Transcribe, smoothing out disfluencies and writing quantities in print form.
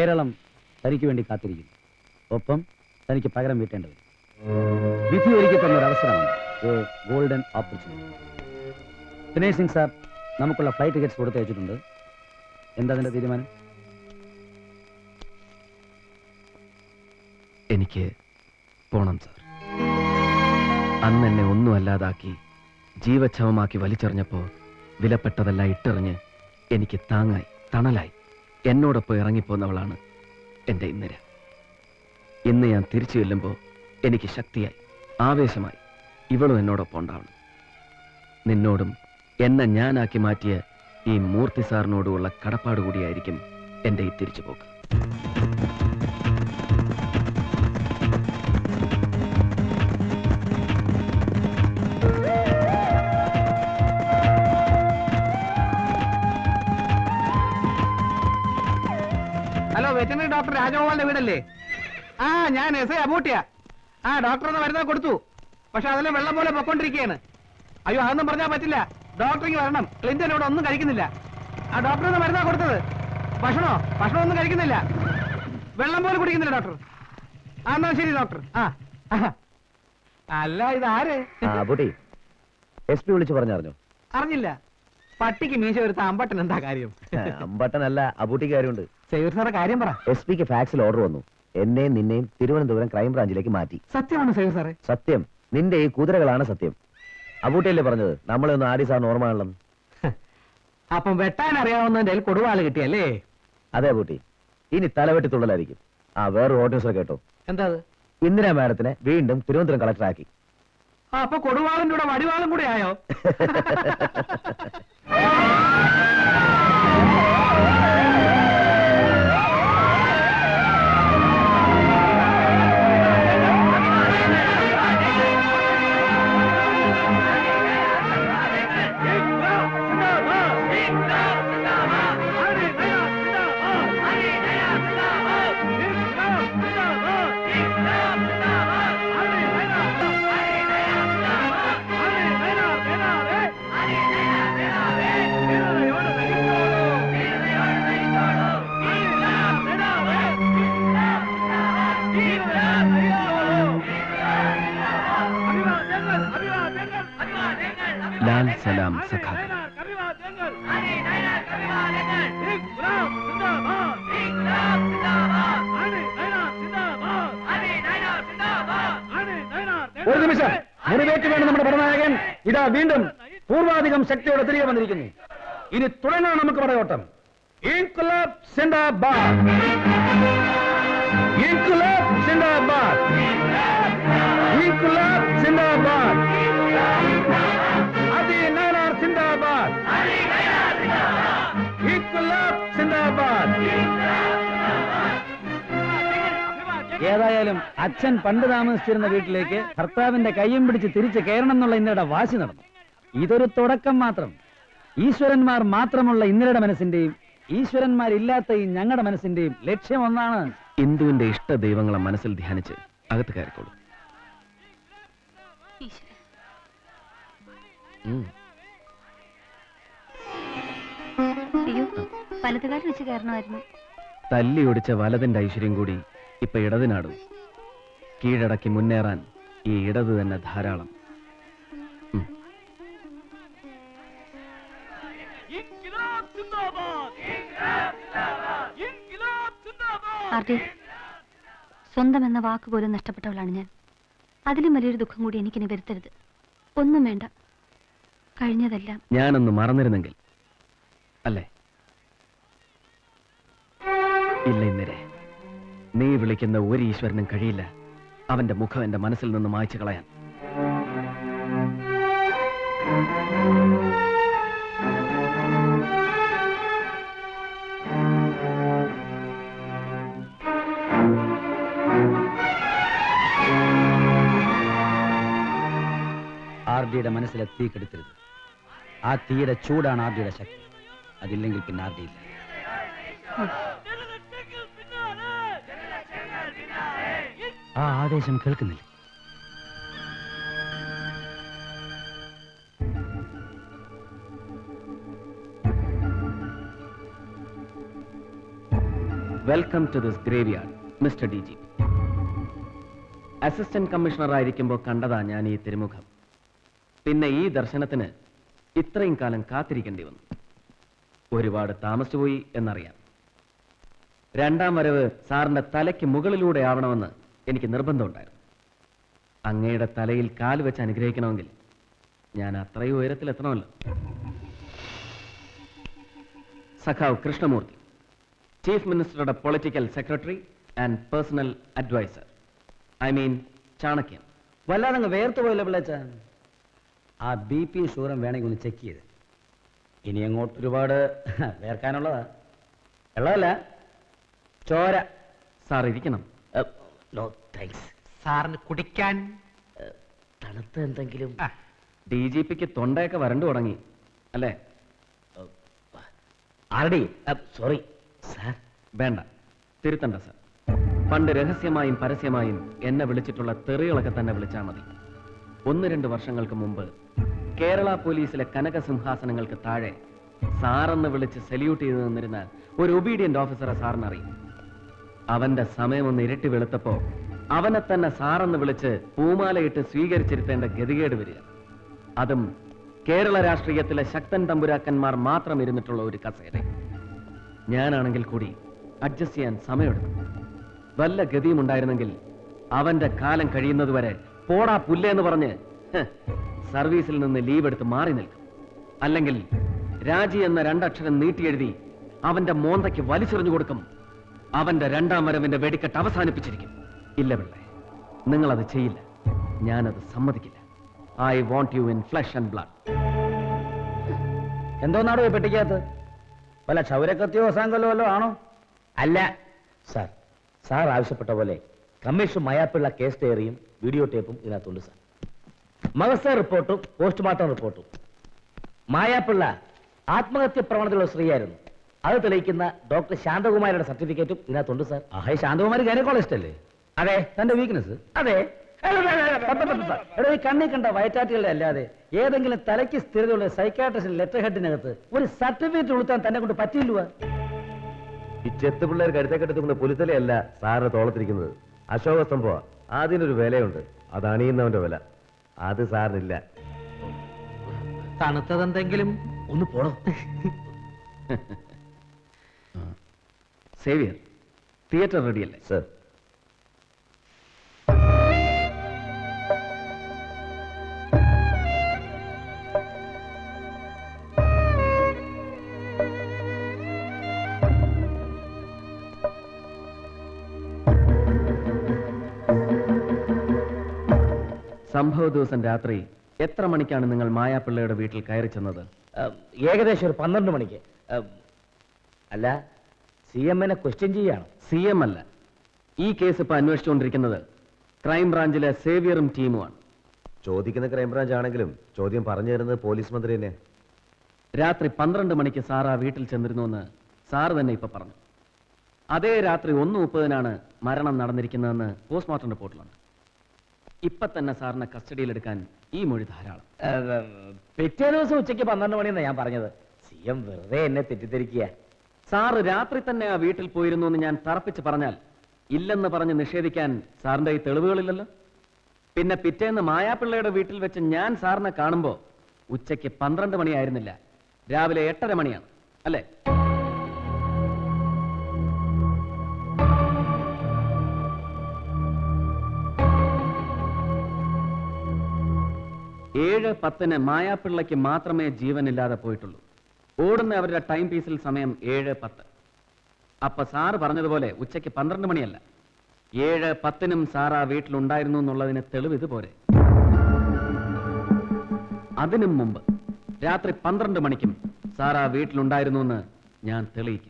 കേരളം തനിക്ക് വേണ്ടി കാത്തിരിക്കുന്നു. ഒപ്പം തനിക്ക് പകരം വീട്ടേണ്ടത് വിധി ഒരുക്കി തന്ന ഒരു അവസരമാണ്. Golden opportunity. Dinesh Singh sir നമുക്കുള്ള ഫ്ലൈറ്റ് ടിക്കറ്റ്സ് കൊടുത്തയച്ചിട്ടുണ്ട്. എന്താ അതിന്റെ തീരുമാനം? എനിക്ക് പോണം സാർ. അന്ന് എന്നെ ഒന്നും അല്ലാതാക്കി ജീവച്ഛവമാക്കി വലിച്ചെറിഞ്ഞപ്പോ വിലപ്പെട്ടതെല്ലാം ഇട്ടെറിഞ്ഞ് എനിക്ക് താങ്ങായി തണലായി എന്നോടൊപ്പം ഇറങ്ങിപ്പോന്നവളാണ് എൻ്റെ ഇന്ദിര. ഇന്ന് ഞാൻ തിരിച്ചു ചെല്ലുമ്പോൾ എനിക്ക് ശക്തിയായി ആവേശമായി ഇവളും എന്നോടൊപ്പം ഉണ്ടാവണം. നിന്നോടും എന്നെ ഞാനാക്കി മാറ്റിയ ഈ മൂർത്തി സാറിനോടുള്ള കടപ്പാട് കൂടിയായിരിക്കും എൻ്റെ ഈ തിരിച്ചുപോക്ക്. ഹലോ, വെറ്ററിനറി ഡോക്ടർ രാജഗോപാലിന്റെ വീടല്ലേ? ആ, ഞാൻ എസ് ഐ അബൂട്ടിയ. ആ, ഡോക്ടർ ഒന്ന് മരുന്ന് കൊടുത്തു, പക്ഷെ അതിലെ വെള്ളം പോലെ പൊക്കോണ്ടിരിക്കുകയാണ്. അയ്യോ, അതൊന്നും പറഞ്ഞാൽ പറ്റില്ല. ഡോക്ടറിങ് വരണം. ക്ലിന്റൺ ഇവിടെ ഒന്നും കഴിക്കുന്നില്ല. ആ, ഡോക്ടർ ഒന്ന് മരുന്നാ കൊടുത്തത്. ഭക്ഷണം ഒന്നും കഴിക്കുന്നില്ല, വെള്ളം പോലെ കുടിക്കുന്നില്ല ഡോക്ടർ. ആ, എന്നാ ശരി ഡോക്ടർ. അല്ല, ഇതാര്? SP വിളിച്ച് പറഞ്ഞറിഞ്ഞോ? അറിഞ്ഞില്ല. പട്ടിക്ക് മീശ വരുത്ത അമ്പട്ടൻ എന്താ കാര്യം? അമ്പട്ടനല്ല, അബൂട്ടിക്ക് കാര്യമുണ്ട്. സേവർ സാറെ കാര്യം പറ. SP-ക്ക് ഫാക്സിൽ ഓർഡർ വന്നു. എന്നെയും നിന്നെയും തിരുവനന്തപുരം ക്രൈംബ്രാഞ്ചിലേക്ക് മാറ്റി. സത്യമാണ് സേവർ സാറേ? സത്യം. നിന്റെ ഈ കുതിരകളാണ് സത്യം. അബൂട്ടിയല്ലേ പറഞ്ഞത് നമ്മളെ ഒന്ന് ആടി സാറിന് ഓർമ്മയാണല്ലോ. അപ്പം വെട്ടാൻ അറിയാവുന്നതിന്റെ കൊടുവാള് കിട്ടിയല്ലേ? അതെ അബൂട്ടി, ഇനി തലവെട്ടി തുള്ളലായിരിക്കും. വേറൊരു ഹോട്ട് ന്യൂസ് കേട്ടോ. എന്താ? ഇന്ദിരാ മാഡത്തിനെ വീണ്ടും തിരുവനന്തപുരം കളക്ടറാക്കി. അപ്പൊ കൊടുവാളിന്റെ കൂടെ വടിവാളും കൂടെ ആയോ? ലാൽ സലാം സഖാക്കൾ. ഒരു നിമിഷം, മുറിവേറ്റ് വേണം നമ്മുടെ പടനായകൻ. ഇതാ വീണ്ടും പൂർവാധികം ശക്തിയോടെ തിരികെ വന്നിരിക്കുന്നു. ഇനി തുടങ്ങാൻ നമുക്ക് പടയോട്ടം. ഇൻക്ലാബ് സിന്ദാബാദ്, ഇൻക്ലാബ് സിന്ദാബാദ്, ഇൻക്ലാബ് സിന്ദാബാദ്, അതി നയനാർ സിന്ദാബാദ്, ഇൻക്ലാബ് സിന്ദാബാദ്. ഏതായാലും അച്ഛൻ പണ്ട് താമസിച്ചിരുന്ന വീട്ടിലേക്ക് ഭർത്താവിന്റെ കയ്യും പിടിച്ച് തിരിച്ച് കയറണം എന്നുള്ള ഇന്ദിരയുടെ വാശി നടന്നു. ഇതൊരു തുടക്കം മാത്രം. ഈശ്വരന്മാർ മാത്രമുള്ള ഇന്ദിരയുടെ മനസ്സിന്റെയും ഈശ്വരന്മാരില്ലാത്ത ഈ ഞങ്ങളുടെ മനസ്സിന്റെയും ലക്ഷ്യം ഒന്നാണ്. ഇന്ദുവിന്റെ ഇഷ്ട ദൈവങ്ങളെ മനസ്സിൽ ധ്യാനിച്ച് അകത്ത് കയറിക്കോളൂ. വലതുകാലം വെച്ച് കയറണമായിരുന്നു. തല്ലി ഒടിച്ച വലതിന്റെ ഐശ്വര്യം കൂടി ഇപ്പൊ ഇടതിനാടും. കീഴടക്കി മുന്നേറാൻ ഈ ഇടത് തന്നെ ധാരാളം. സ്വന്തം എന്ന വാക്ക് പോലും നഷ്ടപ്പെട്ടവളാണ് ഞാൻ. അതിലും വലിയൊരു ദുഃഖം കൂടി എനിക്കിനി വരുത്തരുത്. ഒന്നും വേണ്ട, കഴിഞ്ഞതെല്ലാം ഞാനൊന്ന് മറന്നിരുന്നെങ്കിൽ അല്ലേ? ഇല്ല ഇന്ദിരേ, നീ വിളിക്കുന്ന ഒരു ഈശ്വരനും കഴിയില്ല അവന്റെ മുഖം എന്റെ മനസ്സിൽ നിന്ന് മായ്ച്ചു കളയാൻ. ആർഡിയുടെ മനസ്സിലെ തീ കെടുത്തരുത്. ആ തീയുടെ ചൂടാണ് ആർഡിയുടെ ശക്തി. അതില്ലെങ്കിൽ പിന്നെ ആർഡി ഇല്ല. ആ ആവേശം കേൾക്കുന്നില്ല. Welcome to this graveyard mister D G. Assistant commissioner ആയിരിക്കുമ്പോൾ കണ്ടതാ ഞാൻ ഈ തിരുമുഖം. പിന്നെ ഈ ദർശനത്തിന് ഇത്രയും കാലം കാത്തിരിക്കേണ്ടി വന്നു. ഒരുപാട് താമസിച്ചുപോയി എന്നറിയാം. രണ്ടാം വരവ് സാറിന്റെ തലയ്ക്ക് മുകളിലൂടെ ആവണമെന്ന് എനിക്ക് നിർബന്ധമുണ്ടായിരുന്നു. അങ്ങയുടെ തലയിൽ കാൽ വെച്ച് അനുഗ്രഹിക്കണമെങ്കിൽ ഞാൻ അത്രയും ഉയരത്തിലെത്തണമല്ലോ. സഖാവ് കൃഷ്ണമൂർത്തി, ചീഫ് മിനിസ്റ്ററുടെ political secretary and personal adviser, I mean Chanakyan. വല്ലാതെ അങ്ങ് വേർത്തു പോയല്ലോ പിള്ളേച്ച. ആ BP ഷുഗറും വേണമെങ്കിൽ ഒന്ന് ചെക്ക് ചെയ്ത്. ഇനി അങ്ങോട്ട് ഒരുപാട് വേർക്കാനുള്ളതാ. ഉള്ളതല്ല, ചോര. സാർ ഇരിക്കണം. No thanks. സാറിന് കുടിക്കാൻ തണുത്ത എന്തെങ്കിലും. DGPക്ക് തൊണ്ടയൊക്കെ വരണ്ടു തുടങ്ങി അല്ലേ? ആരടി? Sorry sir. വേണ്ട, തിരുത്തണ്ട സാർ. പണ്ട് രഹസ്യമായും പരസ്യമായും എന്നെ വിളിച്ചിട്ടുള്ള തെറികളൊക്കെ തന്നെ വിളിച്ചാൽ മതി. 1-2 വർഷങ്ങൾക്ക് മുമ്പ് കേരള പോലീസിലെ കനകസിംഹാസനങ്ങൾക്ക് താഴെ സാറെന്ന് വിളിച്ച് സല്യൂട്ട് ചെയ്ത് നിന്നിരുന്ന ഒരു ഒബീഡിയന്റ് ഓഫീസറെ സാറിനറിയും. അവന്റെ സമയം ഒന്ന് ഇരട്ടി വെളുത്തപ്പോ അവനെ തന്നെ സാറെന്ന് വിളിച്ച് പൂമാലയിട്ട് സ്വീകരിച്ചിരുത്തേണ്ട ഗതികേട് വരിക. അതും കേരള രാഷ്ട്രീയത്തിലെ ശക്തൻ തമ്പുരാക്കന്മാർ മാത്രം ഇരുന്നിട്ടുള്ള ഒരു കസേര. ഞാനാണെങ്കിൽ കൂടി അഡ്ജസ്റ്റ് ചെയ്യാൻ സമയമെടുക്കും. വല്ല ഗതിയും ഉണ്ടായിരുന്നെങ്കിൽ അവന്റെ കാലം കഴിയുന്നതുവരെ പോടാ പുല്ലേന്ന് പറഞ്ഞ് സർവീസിൽ നിന്ന് ലീവ് എടുത്ത് മാറി നിൽക്കും. അല്ലെങ്കിൽ രാജി എന്ന 2 അക്ഷരം നീട്ടിയെഴുതി അവന്റെ മോന്തയ്ക്ക് വലിച്ചെറിഞ്ഞു കൊടുക്കും. അവന്റെ രണ്ടാം വരവിന്റെ വെടിക്കെട്ട് അവസാനിപ്പിച്ചിരിക്കും. ഇല്ല പിള്ളേ, നിങ്ങളത് ചെയ്യില്ല. ഞാനത് സമ്മതിക്കില്ല. I want you in flesh and blood. എന്തോന്നാടോ ഈ പെട്ടിക്കകത്ത്? വല്ല ക്ഷൗരക്കത്തിയോ സാങ്കല്ലോ വല്ലോ ആണോ? അല്ല സാർ. സാർ ആവശ്യപ്പെട്ട പോലെ കമ്മീഷൻ മയാപ്പിള്ള കേസ് ഡയറിയും വീഡിയോ ടേപ്പും ഇതിനകത്തുണ്ട് സാർ. മഗസർ റിപ്പോർട്ടും പോസ്റ്റ്മോർട്ടം റിപ്പോർട്ടും. മായാപ്പിള്ള ആത്മഹത്യ പ്രവണതയുള്ള സ്ത്രീയായിരുന്നു. അത് തെളിയിക്കുന്ന ഡോക്ടർ ശാന്തകുമാരിയുടെ സർട്ടിഫിക്കറ്റും ഇതിനകത്തുണ്ട് സാർ. ആഹേ, ശാന്തകുമാരി ഗൈനക്കോളജിസ്റ്റ് അല്ലേ? അതെ. തന്റെ വീക്ക്നെസ് അതെ. എടോ, ഈ കണ്ണി കണ്ട വയറ്റാറ്റുകളുടെ അല്ലാതെ ഏതെങ്കിലും തലയ്ക്ക് സ്ഥിരതയുള്ള സൈക്കാട്രിസ്റ്റിന്റെ ലെറ്റർ ഹെഡിനകത്ത് ഒരു സർട്ടിഫിക്കറ്റ് കൊടുത്താൻ തന്നെ കൊണ്ട് പറ്റില്ല. ഈ ചെത്ത് പിള്ളേർ കരുത്തേക്കെടുത്തുകൊണ്ട് പുലിത്തലയല്ല സാറിന് തോളത്തിരിക്കുന്നത്. അശോക സ്തംഭ. അതിനൊരു വിലയുണ്ട്. അത് അണിയുന്നവന്റെ വില. അത് സാറിനില്ല. തണുത്തതെന്തെങ്കിലും ഒന്ന് പോണോ? സേവിയർ, തിയേറ്റർ റെഡിയല്ലേ? സർ. സംഭവ ദിവസം രാത്രി എത്ര മണിക്കാണ് നിങ്ങൾ മായാപ്പിള്ളയുടെ വീട്ടിൽ കയറി ചെന്നത്? ഏകദേശം ഒരു 12 മണിക്ക്. അല്ല, CM ക്വസ്റ്റ്യൻ ചെയ്യാണ്. CM അല്ല. ഈ കേസ് ഇപ്പൊ അന്വേഷിച്ചുകൊണ്ടിരിക്കുന്നത് ക്രൈംബ്രാഞ്ചിലെ സേവിയറും ടീമുമാണ്. ചോദിക്കുന്ന ക്രൈംബ്രാഞ്ച് ആണെങ്കിലും ചോദ്യം പറഞ്ഞു തരുന്നത് പോലീസ് മന്ത്രി തന്നെ. രാത്രി 12 മണിക്ക് സാർ ആ വീട്ടിൽ ചെന്നിരുന്നുവെന്ന് സാർ തന്നെ ഇപ്പൊ പറഞ്ഞു. അതേ രാത്രി 1:30 മരണം നടന്നിരിക്കുന്നതെന്ന് പോസ്റ്റ്മോർട്ടം റിപ്പോർട്ടിലുണ്ട്. ഇപ്പൊ തന്നെ സാറിനെ കസ്റ്റഡിയിലെടുക്കാൻ ഈ മൊഴി ധാരാളം. പിറ്റേ ദിവസം ഉച്ചയ്ക്ക് 12 മണിയെന്നാണ് ഞാൻ പറഞ്ഞത്. CM വെറുതെ എന്നെ തെറ്റിദ്ധരിക്കുക. സാറ് രാത്രി തന്നെ ആ വീട്ടിൽ പോയിരുന്നു എന്ന് ഞാൻ തറപ്പിച്ച് പറഞ്ഞാൽ ഇല്ലെന്ന് പറഞ്ഞ് നിഷേധിക്കാൻ സാറിന്റെ ഈ തെളിവുകളില്ലല്ലോ. പിന്നെ പിറ്റേന്ന് മായാപ്പിള്ളയുടെ വീട്ടിൽ വെച്ച് ഞാൻ സാറിനെ കാണുമ്പോ ഉച്ചയ്ക്ക് 12 മണിയായിരുന്നില്ല, രാവിലെ 8:30 മണിയാണ് അല്ലേ? ഏഴ് 10 മായാപ്പിള്ളയ്ക്ക് മാത്രമേ ജീവനില്ലാതെ പോയിട്ടുള്ളൂ. ഓടുന്ന അവരുടെ ടൈം പീസിൽ സമയം 7:10. അപ്പൊ സാറ് പറഞ്ഞതുപോലെ ഉച്ചയ്ക്ക് 12 മണിയല്ല, 7:10 സാർ ആ വീട്ടിലുണ്ടായിരുന്നു എന്നുള്ളതിന് തെളിവ് ഇതുപോലെ. അതിനും മുമ്പ് രാത്രി 12 മണിക്കും സാർ ആ വീട്ടിലുണ്ടായിരുന്നു എന്ന് ഞാൻ തെളിയിക്കും.